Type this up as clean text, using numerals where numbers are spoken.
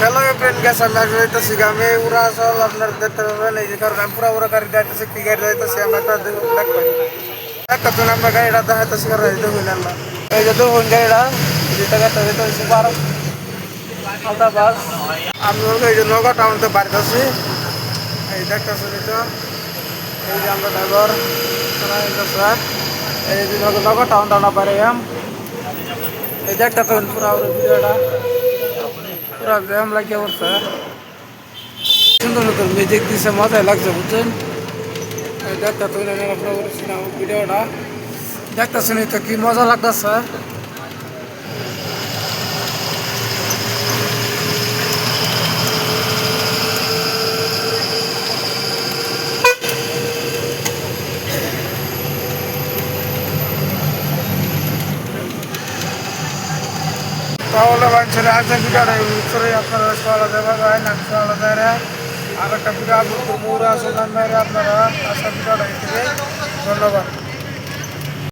Hello friend gas আমি আগে যাইতেছি আমি উড়া আসল আপনার দেখতে পাবেন এই যে কারণ আমি পুরা উড়া গাড়ি যাইতেছি কি গাড়ি যাইতেছি আমরা একটা দেখবেন একটা তো আমরা গাড়িটা দেখাইতেছি কারণ এই দেখুন না এই যে দেখুন গাড়িটা যেটা গাড়িটা যেটা সুপার আলটা বাস আমি বলবো এই যে নগা টাউনতে বাড়িতেছি এই দেখতেছি তো এই যে আমরা ড্রাইভার এই যে নগা টাউনটা না পারে এই দেখতে পাবেন পুরা ভিডিওটা পুরা জ্যাম লাগিয়ে পড়ছে সুন্দর সুন্দর মিউজিক দিছে মজাই লাগছে বুঝছেন এই দেখতে তো ভিডিওটা দেখতেছি তো কি মজা লাগতেছে তাহলে মানুষের আজকে ভিডিওটা করে আপনারা সকালে দেখা যায় না সকালে দেয় আর একটা ভিডিও আপলোড করবো আপনারা আজকে ভিডিওটা ধন্যবাদ।